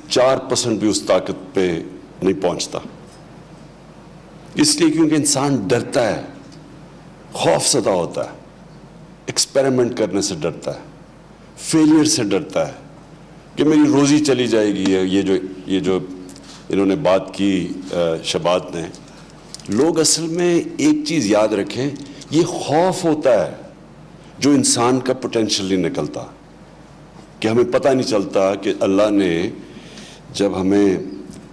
4% بھی اس طاقت پہ نہیں پہنچتا، اس لیے کیونکہ انسان ڈرتا ہے، خوف زدہ ہوتا ہے، ایکسپیریمنٹ کرنے سے ڈرتا ہے، فیلئر سے ڈرتا ہے کہ میری روزی چلی جائے گی. یہ جو انہوں نے بات کی شبات نے، لوگ اصل میں ایک چیز یاد رکھیں، یہ خوف ہوتا ہے جو انسان کا پوٹینشیل نہیں نکلتا، کہ ہمیں پتہ نہیں چلتا کہ اللہ نے جب ہمیں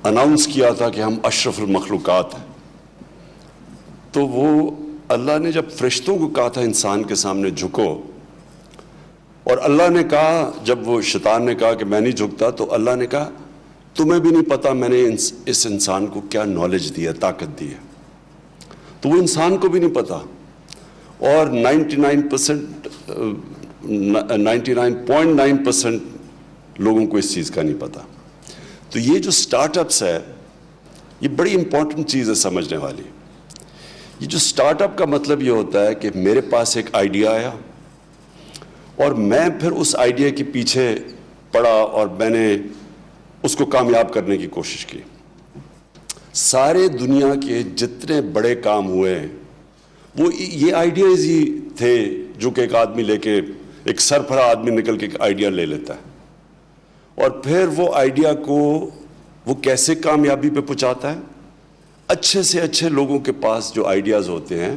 اناؤنس کیا تھا کہ ہم اشرف المخلوقات ہیں، تو وہ اللہ نے جب فرشتوں کو کہا تھا انسان کے سامنے جھکو، اور اللہ نے کہا، جب وہ شیطان نے کہا کہ میں نہیں جھکتا، تو اللہ نے کہا تمہیں بھی نہیں پتا میں نے اس انسان کو کیا نالج دی ہے، طاقت دی ہے. تو وہ انسان کو بھی نہیں پتا، اور 99.9% لوگوں کو اس چیز کا نہیں پتا. تو یہ جو سٹارٹ اپس ہے، یہ بڑی امپورٹنٹ چیز ہے سمجھنے والی. یہ جو سٹارٹ اپ کا مطلب یہ ہوتا ہے کہ میرے پاس ایک آئیڈیا آیا اور میں پھر اس آئیڈیا کے پیچھے پڑا اور میں نے اس کو کامیاب کرنے کی کوشش کی. سارے دنیا کے جتنے بڑے کام ہوئے وہ یہ آئیڈیاز ہی تھے، جو کہ ایک آدمی لے کے، ایک سربراہ آدمی نکل کے ایک آئیڈیا لے لیتا ہے، اور پھر وہ آئیڈیا کو وہ کیسے کامیابی پہ پہنچاتا ہے. اچھے سے اچھے لوگوں کے پاس جو آئیڈیاز ہوتے ہیں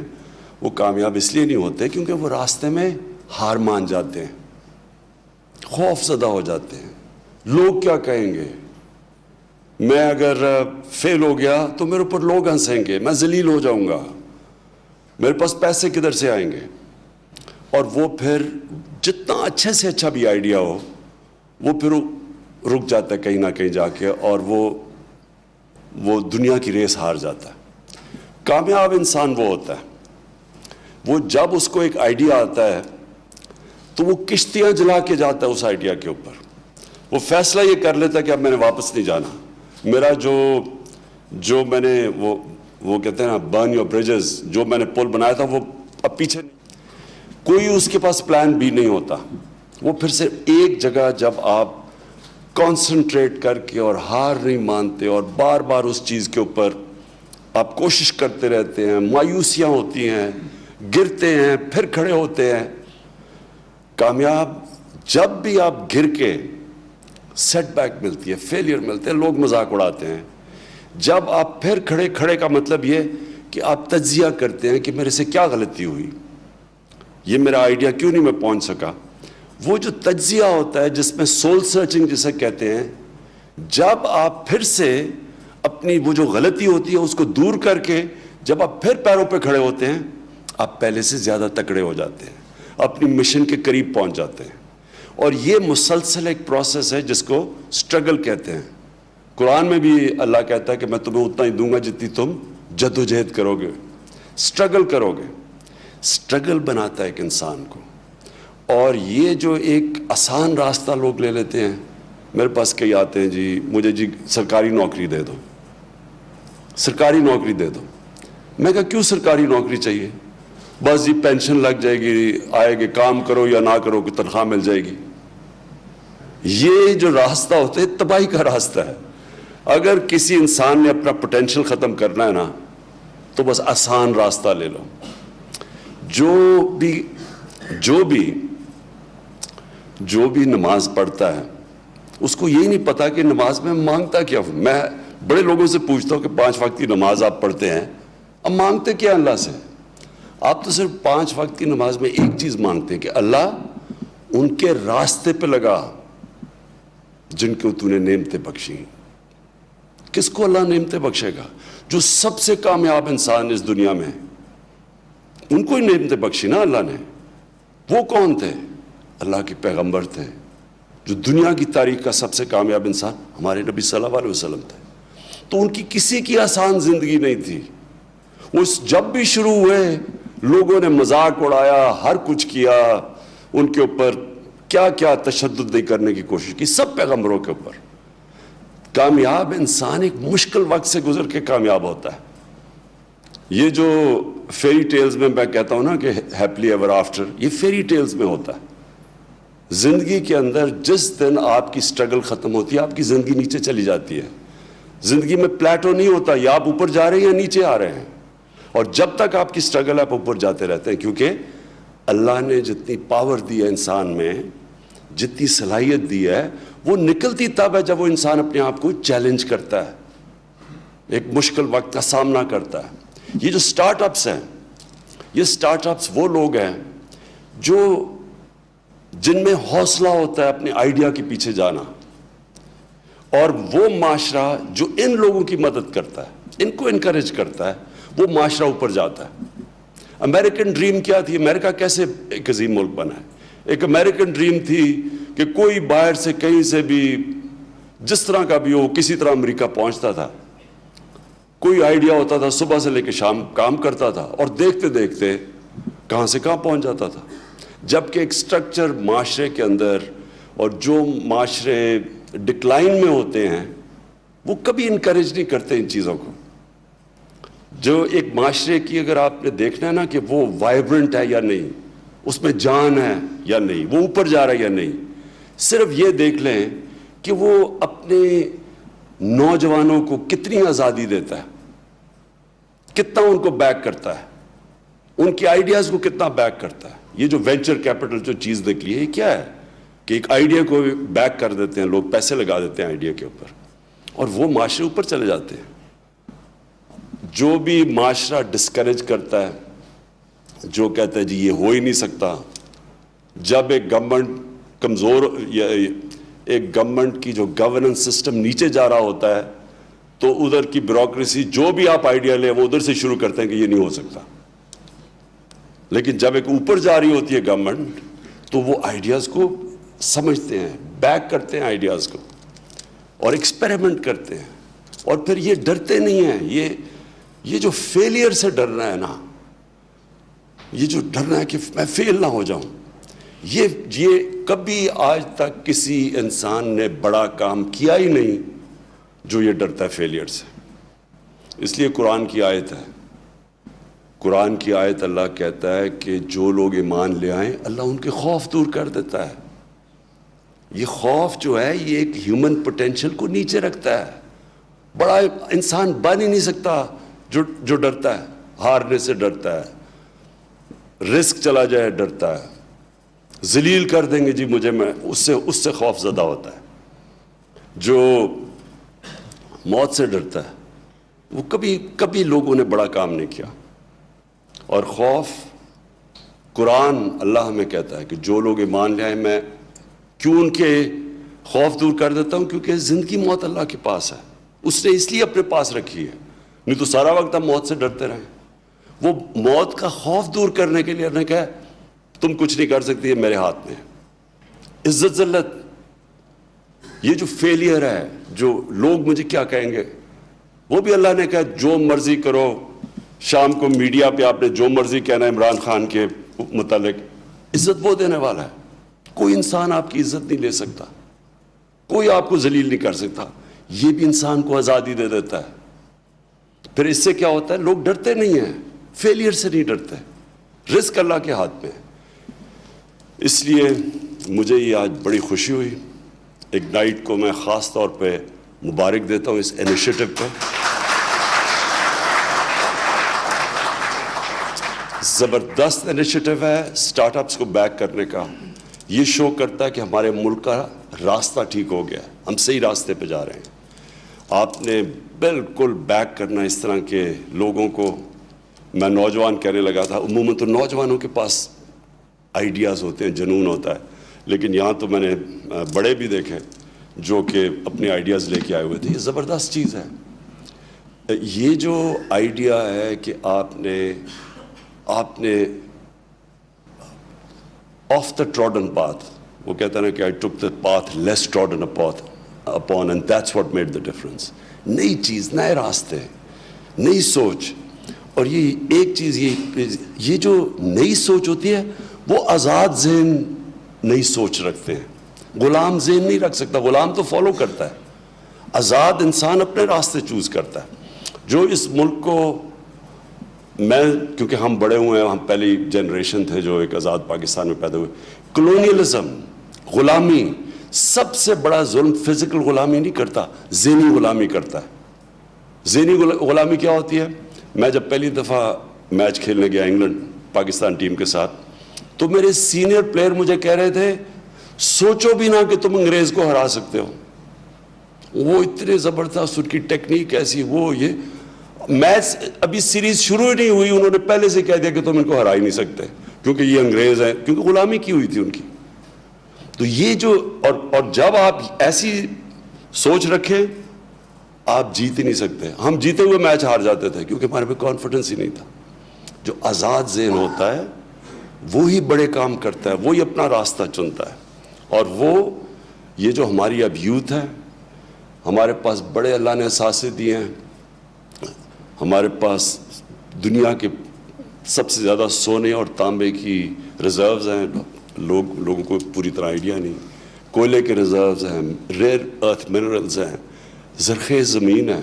وہ کامیاب اس لیے نہیں ہوتے کیونکہ وہ راستے میں ہار مان جاتے ہیں، خوف زدہ ہو جاتے ہیں. لوگ کیا کہیں گے، میں اگر فیل ہو گیا تو میرے اوپر لوگ ہنسیں گے، میں ذلیل ہو جاؤں گا، میرے پاس پیسے کدھر سے آئیں گے. اور وہ پھر جتنا اچھے سے اچھا بھی آئیڈیا ہو وہ پھر رک جاتا ہے کہیں نہ کہیں جا کے، اور وہ دنیا کی ریس ہار جاتا ہے. کامیاب انسان وہ ہوتا ہے، وہ جب اس کو ایک آئیڈیا آتا ہے تو وہ کشتیاں جلا کے جاتا ہے اس آئیڈیا کے اوپر. وہ فیصلہ یہ کر لیتا ہے کہ اب میں نے واپس نہیں جانا، میرا جو میں نے وہ کہتے ہیں نا برن یور بریجز، جو میں نے پل بنایا تھا وہ اب پیچھے نہیں. کوئی اس کے پاس پلان بھی نہیں ہوتا. وہ پھر صرف ایک جگہ جب آپ کانسنٹریٹ کر کے اور ہار نہیں مانتے اور بار بار اس چیز کے اوپر آپ کوشش کرتے رہتے ہیں، مایوسیاں ہوتی ہیں، گرتے ہیں، پھر کھڑے ہوتے ہیں. کامیاب جب بھی آپ گر کے سیٹ بیک ملتی ہے، فیلئر ملتے ہیں، لوگ مذاق اڑاتے ہیں. جب آپ پھر کھڑے کا مطلب یہ کہ آپ تجزیہ کرتے ہیں کہ میرے سے کیا غلطی ہوئی، یہ میرا آئیڈیا کیوں نہیں میں پہنچ سکا. وہ جو تجزیہ ہوتا ہے جس میں سول سرچنگ جسے کہتے ہیں، جب آپ پھر سے اپنی وہ جو غلطی ہوتی ہے اس کو دور کر کے جب آپ پھر پیروں پہ کھڑے ہوتے ہیں، آپ پہلے سے زیادہ تکڑے ہو جاتے ہیں، اپنی مشن کے قریب پہنچ جاتے ہیں. اور یہ مسلسل ایک پروسیس ہے جس کو سٹرگل کہتے ہیں. قرآن میں بھی اللہ کہتا ہے کہ میں تمہیں اتنا ہی دوں گا جتنی تم جد و جہد کرو گے، سٹرگل کرو گے. سٹرگل بناتا ہے ایک انسان کو. اور یہ جو ایک آسان راستہ لوگ لے لیتے ہیں، میرے پاس کئی آتے ہیں جی مجھے جی سرکاری نوکری دے دو، سرکاری نوکری دے دو. میں کہا کیوں سرکاری نوکری چاہیے؟ بس جی پینشن لگ جائے گی، آئے گی، کام کرو یا نہ کرو کوئی تنخواہ مل جائے گی. یہ جو راستہ ہوتا ہے تباہی کا راستہ ہے. اگر کسی انسان نے اپنا پوٹینشیل ختم کرنا ہے نا تو بس آسان راستہ لے لو. جو بھی نماز پڑھتا ہے اس کو یہی نہیں پتا کہ نماز میں مانگتا کیا ہوں. میں بڑے لوگوں سے پوچھتا ہوں کہ 5 وقت کی نماز آپ پڑھتے ہیں، اب مانگتے کیا اللہ سے؟ آپ تو صرف 5 وقت کی نماز میں ایک چیز مانگتے ہیں کہ اللہ ان کے راستے پہ لگا جن کو تو نے نعمتیں بخشی. کس کو اللہ نعمتیں بخشے گا؟ جو سب سے کامیاب انسان اس دنیا میں، ان کو ہی نعمتیں بخشی نا اللہ نے. وہ کون تھے؟ اللہ کے پیغمبر تھے. جو دنیا کی تاریخ کا سب سے کامیاب انسان ہمارے نبی صلی اللہ علیہ وسلم تھے. تو ان کی کسی کی آسان زندگی نہیں تھی. وہ جب بھی شروع ہوئے لوگوں نے مذاق اڑایا، ہر کچھ کیا، ان کے اوپر کیا کیا تشدد نہیں کرنے کی کوشش کی، سب پیغمبروں کے اوپر. کامیاب انسان ایک مشکل وقت سے گزر کے کامیاب ہوتا ہے. یہ جو فیری ٹیلز میں کہتا ہوں نا کہ ہیپلی ایور آفٹر، یہ فیری ٹیلز میں ہوتا ہے. زندگی کے اندر جس دن آپ کی سٹرگل ختم ہوتی ہے آپ کی زندگی نیچے چلی جاتی ہے. زندگی میں پلیٹو نہیں ہوتا, یا آپ اوپر جا رہے ہیں یا نیچے آ رہے ہیں. اور جب تک آپ کی سٹرگل آپ اوپر جاتے رہتے ہیں, کیونکہ اللہ نے جتنی پاور دی ہے انسان میں, جتنی صلاحیت دی ہے, وہ نکلتی تب ہے جب وہ انسان اپنے آپ کو چیلنج کرتا ہے, ایک مشکل وقت کا سامنا کرتا ہے. یہ جو سٹارٹ اپس ہیں, یہ سٹارٹ اپس وہ لوگ ہیں جن میں حوصلہ ہوتا ہے اپنے آئیڈیا کے پیچھے جانا, اور وہ معاشرہ جو ان لوگوں کی مدد کرتا ہے, ان کو انکریج کرتا ہے, وہ معاشرہ اوپر جاتا ہے. امریکن ڈریم کیا تھی؟ امریکہ کیسے ایک عظیم ملک بنا ہے؟ ایک امریکن ڈریم تھی کہ کوئی باہر سے کہیں سے بھی جس طرح کا بھی ہو کسی طرح امریکہ پہنچتا تھا. کوئی آئیڈیا ہوتا تھا, صبح سے لے کے شام کام کرتا تھا, اور دیکھتے دیکھتے کہاں سے کہاں پہنچ جاتا تھا. جبکہ ایک سٹرکچر معاشرے کے اندر, اور جو معاشرے ڈکلائن میں ہوتے ہیں وہ کبھی انکریج نہیں کرتے ان چیزوں کو. جو ایک معاشرے کی اگر آپ نے دیکھنا ہے نا کہ وہ وائبرنٹ ہے یا نہیں, اس میں جان ہے یا نہیں, وہ اوپر جا رہا ہے یا نہیں, صرف یہ دیکھ لیں کہ وہ اپنے نوجوانوں کو کتنی آزادی دیتا ہے, کتنا ان کو بیک کرتا ہے, ان کی آئیڈیاز کو کتنا بیک کرتا ہے. یہ جو وینچر کیپٹل جو چیز نکلی ہے, یہ کیا ہے کہ ایک آئیڈیا کو بیک کر دیتے ہیں لوگ, پیسے لگا دیتے ہیں آئیڈیا کے اوپر, اور وہ معاشرے اوپر چلے جاتے ہیں. جو بھی معاشرہ ڈسکریج کرتا ہے, جو کہتا ہے جی یہ ہو ہی نہیں سکتا, جب ایک گورنمنٹ کمزور, یا ایک گورنمنٹ کی جو گورننس سسٹم نیچے جا رہا ہوتا ہے, تو ادھر کی بیوروکریسی جو بھی آپ آئیڈیا لیں وہ ادھر سے شروع کرتے ہیں کہ یہ نہیں ہو سکتا. لیکن جب ایک اوپر جا رہی ہوتی ہے گورنمنٹ, تو وہ آئیڈیاز کو سمجھتے ہیں, بیک کرتے ہیں آئیڈیاز کو, اور ایکسپیریمنٹ کرتے ہیں. اور پھر یہ ڈرتے نہیں ہیں. یہ جو فیلئر سے ڈرنا ہے نا, یہ جو ڈرنا ہے کہ میں فیل نہ ہو جاؤں, یہ کبھی آج تک کسی انسان نے بڑا کام کیا ہی نہیں جو یہ ڈرتا ہے فیلئر سے. اس لیے قرآن کی آیت ہے, قرآن کی آیت اللہ کہتا ہے کہ جو لوگ ایمان لے آئیں اللہ ان کے خوف دور کر دیتا ہے. یہ خوف جو ہے یہ ایک ہیومن پوٹینشل کو نیچے رکھتا ہے. بڑا انسان بن ہی نہیں سکتا جو ڈرتا ہے, ہارنے سے ڈرتا ہے, رسک چلا جائے ڈرتا ہے, ذلیل کر دیں گے جی مجھے, میں اس سے خوف زدہ ہوتا ہے. جو موت سے ڈرتا ہے وہ کبھی لوگوں نے بڑا کام نہیں کیا. اور خوف, قرآن اللہ ہمیں کہتا ہے کہ جو لوگ ایمان لے آئیں میں کیوں ان کے خوف دور کر دیتا ہوں, کیونکہ زندگی موت اللہ کے پاس ہے, اس نے اس لیے اپنے پاس رکھی ہے, نہیں تو سارا وقت ہم موت سے ڈرتے رہیں. وہ موت کا خوف دور کرنے کے لیے نے کہا تم کچھ نہیں کر سکتی, یہ میرے ہاتھ میں. عزت ذلت, یہ جو فیلئر ہے, جو لوگ مجھے کیا کہیں گے, وہ بھی اللہ نے کہا جو مرضی کرو. شام کو میڈیا پہ آپ نے جو مرضی کہنا ہے عمران خان کے متعلق, عزت وہ دینے والا ہے. کوئی انسان آپ کی عزت نہیں لے سکتا, کوئی آپ کو ذلیل نہیں کر سکتا. یہ بھی انسان کو آزادی دے دیتا ہے. پھر اس سے کیا ہوتا ہے, لوگ ڈرتے نہیں ہیں, فیلئر سے نہیں ڈرتے, رزق اللہ کے ہاتھ میں. اس لیے مجھے یہ آج بڑی خوشی ہوئی. اگنائٹ کو میں خاص طور پہ مبارک دیتا ہوں اس انیشیٹو پہ. زبردست انیشیٹو ہے سٹارٹ اپس کو بیک کرنے کا. یہ شو کرتا ہے کہ ہمارے ملک کا راستہ ٹھیک ہو گیا, ہم صحیح راستے پہ جا رہے ہیں. آپ نے بالکل بیک کرنا اس طرح کے لوگوں کو. میں نوجوان کہنے لگا تھا, عموماً تو نوجوانوں کے پاس آئیڈیاز ہوتے ہیں, جنون ہوتا ہے, لیکن یہاں تو میں نے بڑے بھی دیکھے جو کہ اپنے آئیڈیاز لے کے آئے ہوئے تھے. یہ زبردست چیز ہے. یہ جو آئیڈیا ہے کہ آپ نے آف دا ٹراڈن پاتھ, وہ کہتا ہے نا کہ I took the path less trodden upon and that's what made the difference. نئی چیز, نئے راستے, نئی سوچ. اور یہ ایک چیز, یہ جو نئی سوچ ہوتی ہے وہ آزاد ذہن نئی سوچ رکھتے ہیں. غلام ذہن نہیں رکھ سکتا, غلام تو فالو کرتا ہے. آزاد انسان اپنے راستے چوز کرتا ہے. جو اس ملک کو, میں کیونکہ ہم بڑے ہوئے ہیں, ہم پہلی جنریشن تھے جو ایک آزاد پاکستان میں پیدا ہوئے. غلامی سب سے بڑا ظلم فزیکل غلامی نہیں کرتا, ذہنی غلامی کرتا ہے. ذہنی غلامی کیا ہوتی ہے؟ میں جب پہلی دفعہ میچ کھیلنے گیا انگلینڈ پاکستان ٹیم کے ساتھ, تو میرے سینئر پلیئر مجھے کہہ رہے تھے سوچو بھی نہ کہ تم انگریز کو ہرا سکتے ہو. وہ اتنے زبردست, ان کی ٹیکنیک ایسی, وہ یہ میچ ابھی سیریز شروع ہی نہیں ہوئی, انہوں نے پہلے سے کہہ دیا کہ تم ان کو ہرا ہی نہیں سکتے کیونکہ یہ انگریز ہیں, کیونکہ غلامی کی ہوئی تھی ان کی. تو یہ جو اور جب آپ ایسی سوچ رکھیں آپ جیت ہی نہیں سکتے. ہم جیتے ہوئے میچ ہار جاتے تھے کیونکہ ہمارے پہ کانفیڈنس ہی نہیں تھا. جو آزاد ذہن ہوتا ہے وہی بڑے کام کرتا ہے, وہی اپنا راستہ چنتا ہے. اور وہ یہ جو ہماری اب یوتھ ہے, ہمارے پاس بڑے اللہ نے اثاثے دیے ہیں, ہمارے پاس دنیا کے سب سے زیادہ سونے اور تانبے کی ریزروز ہیں. لوگوں کو پوری طرح آئیڈیا نہیں. کوئلے کے ریزروز ہیں, ریئر ارتھ منرلز ہیں, زرخیز زمین ہے,